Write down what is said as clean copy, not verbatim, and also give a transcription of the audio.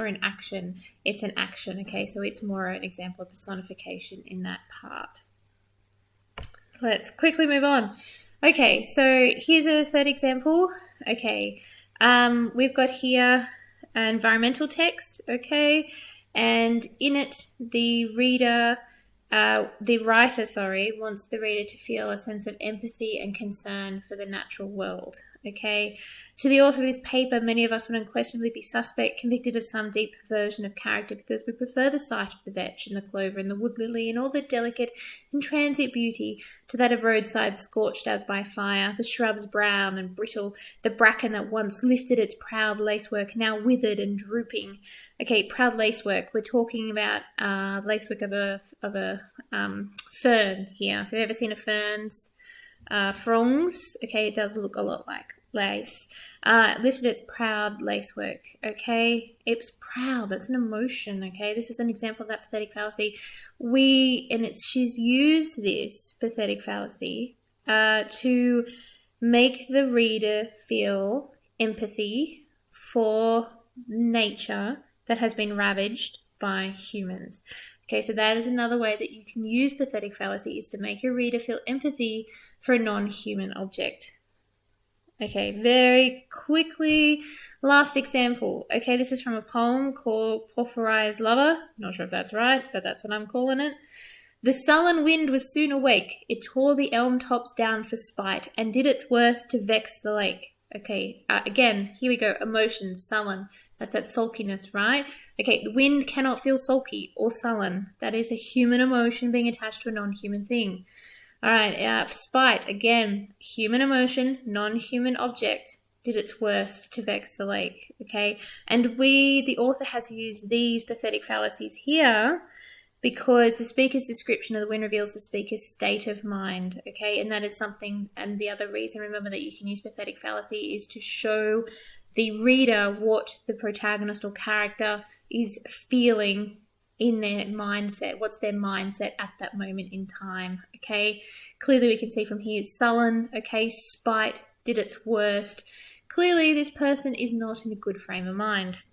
or an action? It's an action, okay? So it's more an example of personification in that part. Let's quickly move on. Okay, so here's a third example. Okay, we've got here environmental text, okay? And in it, the writer, wants the reader to feel a sense of empathy and concern for the natural world, okay? To the author of this paper, many of us would unquestionably be suspect, convicted of some deep perversion of character because we prefer the sight of the vetch and the clover and the wood lily and all the delicate and transient beauty to that of roadside scorched as by fire, the shrubs brown and brittle, the bracken that once lifted its proud lacework, now withered and drooping. Okay, proud lacework. We're talking about lacework of a fern here. So have you ever seen a fern's fronds? Okay, it does look a lot like lace. Lifted its proud lacework. Okay, it's proud. That's an emotion. Okay, this is an example of that pathetic fallacy. She's used this pathetic fallacy to make the reader feel empathy for nature that has been ravaged by humans. Okay, so that is another way that you can use pathetic fallacy, is to make your reader feel empathy for a non-human object. Okay, very quickly, last example. Okay, this is from a poem called Porphyry's Lover. Not sure if that's right, but that's what I'm calling it. The sullen wind was soon awake. It tore the elm tops down for spite and did its worst to vex the lake. Okay, again, here we go. Emotions, sullen. That's that sulkiness, right? Okay, the wind cannot feel sulky or sullen. That is a human emotion being attached to a non-human thing. All right, spite, again, human emotion, non-human object, did its worst to vex the lake, okay? And the author has used these pathetic fallacies here because the speaker's description of the wind reveals the speaker's state of mind, okay? And that is something, and the other reason, remember, that you can use pathetic fallacy is to show the reader what the protagonist or character is feeling in their mindset. What's their mindset at that moment in time, okay? Clearly we can see from here, sullen, okay, spite, did its worst. Clearly this person is not in a good frame of mind.